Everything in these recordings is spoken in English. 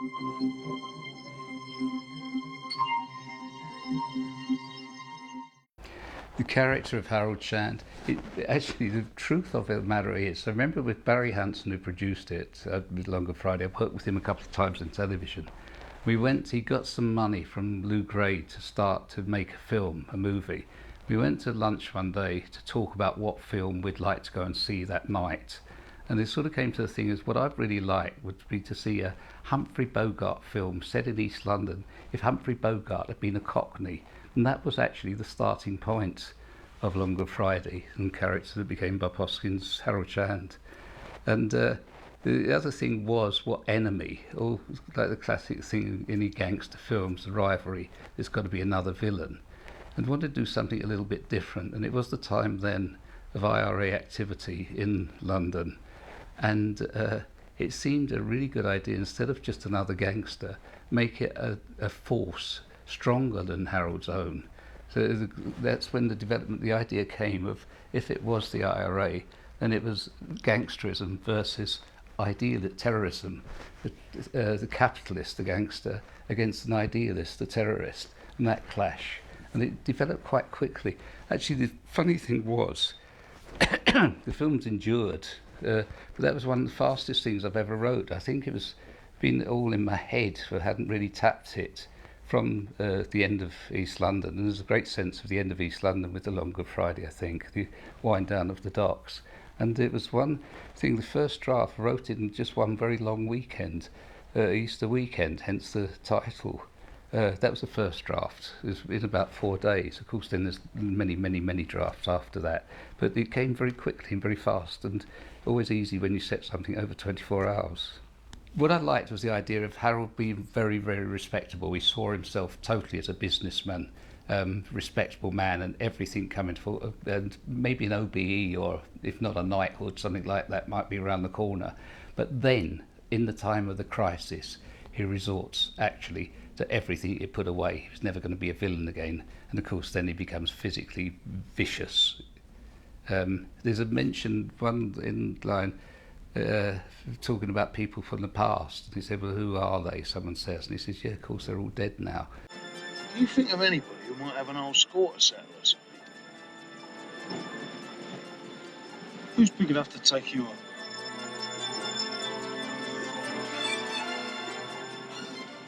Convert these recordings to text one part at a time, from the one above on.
The character of Harold Shand, actually, the truth of the matter is, I remember with Barry Hanson, who produced it with Longer Friday, I worked with him a couple of times in television. He got some money from Lou Gray to start to make a film, a movie. We went to lunch one day to talk about what film we'd like to go and see that night. And it sort of came to the thing as what I'd really like would be to see a Humphrey Bogart film set in East London if Humphrey Bogart had been a Cockney. And that was actually the starting point of Longer Friday and character that became Bob Hoskins' Harold Shand. And the other thing was what enemy, or like the classic thing in any gangster films, the rivalry, there's got to be another villain. And wanted to do something a little bit different. And it was the time then of IRA activity in London. And it seemed a really good idea, instead of just another gangster, make it a force stronger than Harold's own. So that's when the idea came of, if it was the IRA, then it was gangsterism versus terrorism. The capitalist, the gangster, against an idealist, the terrorist, and that clash. And it developed quite quickly. Actually, the funny thing was, the film's endured, but that was one of the fastest things I've ever wrote. I think it was been all in my head, so I hadn't really tapped it from the end of East London. And there's a great sense of the end of East London with the Longer Friday, I think, the wind down of the docks. And it was one thing, the first draft, I wrote it in just one very long weekend, Easter weekend, hence the title. That was the first draft. It was in about 4 days. Of course, then there's many drafts after that. But it came very quickly and very fast, and always easy when you set something over 24 hours. What I liked was the idea of Harold being very, very respectable. He saw himself totally as a businessman, respectable man, and everything coming for, and maybe an OBE, or if not a knighthood, something like that might be around the corner. But then, in the time of the crisis, he resorts actually to everything he put away. He's never going to be a villain again. And of course, then he becomes physically vicious. There's a mention, one in line, talking about people from the past. And he said, well, who are they? Someone says. And he says, yeah, of course, they're all dead now. Do you think of anybody who might have an old score to settle or something? Who's big enough to take you on?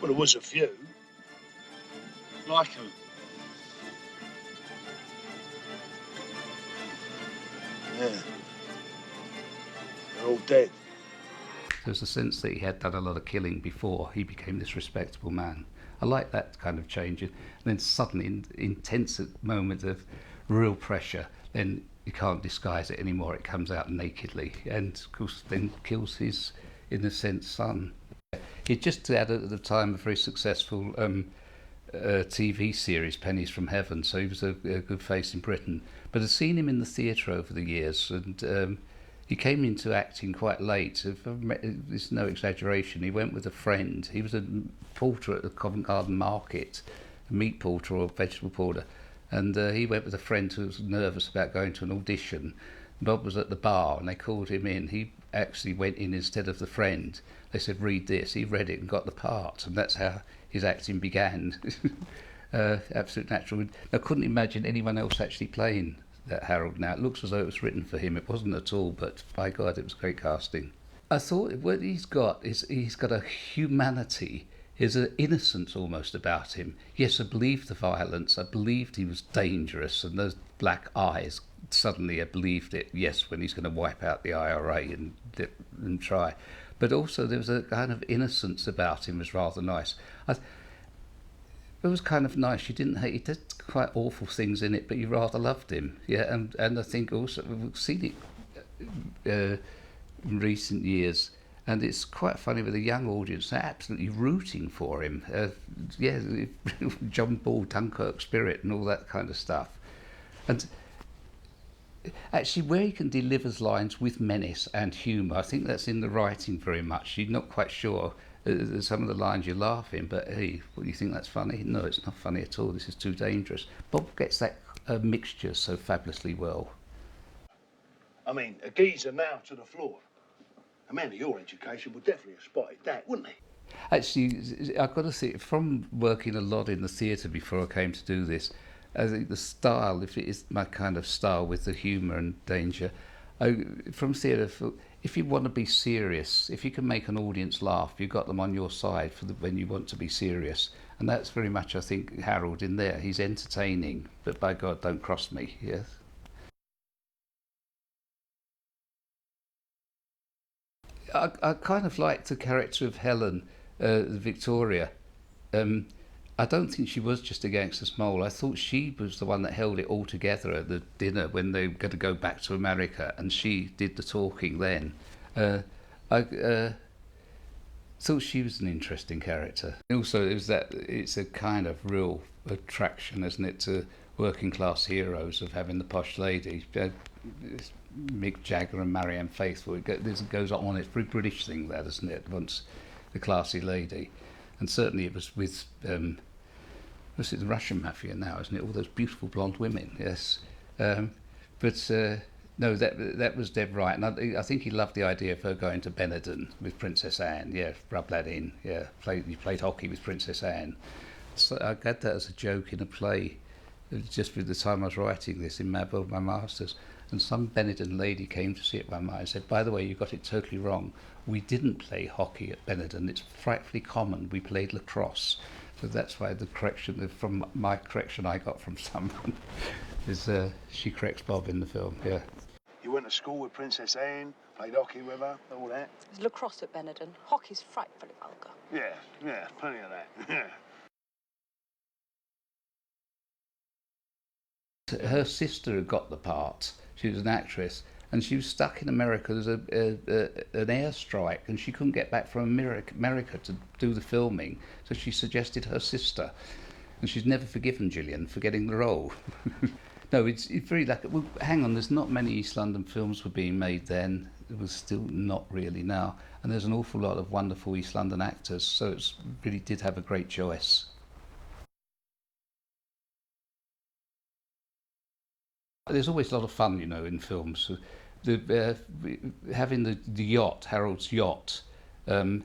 Well, there was a few. Like who? Yeah. They're all dead. There's a sense that he had done a lot of killing before he became this respectable man. I like that kind of change. And then suddenly, in intense moments of real pressure, then you can't disguise it anymore. It comes out nakedly. And of course, then kills his, in a sense, son. He just had at the time a very successful TV series, Pennies from Heaven, so he was a good face in Britain. But I've seen him in the theatre over the years, and he came into acting quite late. It's no exaggeration. He went with a friend. He was a porter at the Covent Garden Market, a meat porter or vegetable porter, and he went with a friend who was nervous about going to an audition. Bob was at the bar, and they called him in. He actually went in instead of the friend. They said, read this. He read it and got the part, and that's how his acting began. Absolute natural. I couldn't imagine anyone else actually playing that Harold now. It looks as though it was written for him. It wasn't at all, but by God, it was great casting. I thought what he's got is he's got a humanity. There's an innocence almost about him. Yes, I believed the violence. I believed he was dangerous, and those black eyes, suddenly I believed it, yes, when he's going to wipe out the IRA and try. But also there was a kind of innocence about him, was rather nice. It was kind of nice. You didn't hate. He did quite awful things in it, but you rather loved him. Yeah, and I think also we've seen it in recent years, and it's quite funny with a young audience. They're absolutely rooting for him. John Ball, Dunkirk spirit, and all that kind of stuff. And actually, where he can deliver lines with menace and humour, I think that's in the writing very much. You're not quite sure. Some of the lines you're laughing, but hey, what do you think that's funny? No, it's not funny at all. This is too dangerous. Bob gets that mixture so fabulously well. I mean, a geezer now to the floor. A man of your education would definitely have spotted that, wouldn't he? Actually, I've got to say, from working a lot in the theatre before I came to do this, I think the style, if it is my kind of style with the humour and danger, from theatre, if you want to be serious, if you can make an audience laugh, you've got them on your side when you want to be serious. And that's very much, I think, Harold in there. He's entertaining, but by God, don't cross me, yes? I kind of liked the character of Helen, Victoria. Um, I don't think she was just a gangster's mole. I thought she was the one that held it all together at the dinner when they were going to go back to America, and she did the talking then. I thought she was an interesting character. Also, it's a kind of real attraction, isn't it, to working class heroes of having the posh lady. Mick Jagger and Marianne Faithfull. It goes on. It's a very British thing, that, isn't it? Once the classy lady, and certainly it was with what's it, the Russian mafia now, isn't it? All those beautiful blonde women. Yes, but no, that was dead right, and I think he loved the idea of her going to Benetton with Princess Anne. Yeah, rub that in. Yeah, you played hockey with Princess Anne. So I got that as a joke in a play, just with the time I was writing this in my masters. And some Benetton lady came to see it one night and said, by the way, you got it totally wrong. We didn't play hockey at Benetton. It's frightfully common. We played lacrosse. So that's why the correction, from my correction I got from someone, is she corrects Bob in the film, yeah. You went to school with Princess Anne, played hockey with her, all that? There's lacrosse at Benetton. Hockey's frightfully vulgar. Yeah, plenty of that. Yeah. Her sister had got the part. She was an actress, and she was stuck in America. There was an airstrike, and she couldn't get back from America to do the filming. So she suggested her sister, and she's never forgiven Gillian for getting the role. No, it's very lucky. Well, hang on, there's not many East London films were being made then. It was still not really now, and there's an awful lot of wonderful East London actors. So it really did have a great choice. There's always a lot of fun, you know, in films. Having the yacht, Harold's yacht. Of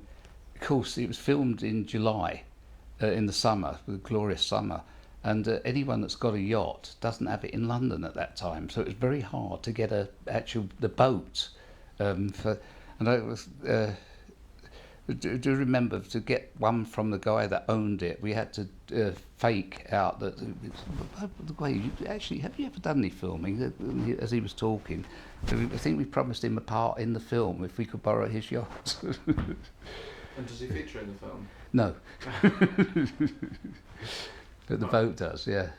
course, it was filmed in July, in the summer, the glorious summer, and anyone that's got a yacht doesn't have it in London at that time. So it was very hard to get the boat. And I was. Do remember to get one from the guy that owned it. We had to fake out that. The way actually, have you ever done any filming? As he was talking, I think we promised him a part in the film if we could borrow his yacht. And does he feature in the film? No, but the boat does. Yeah.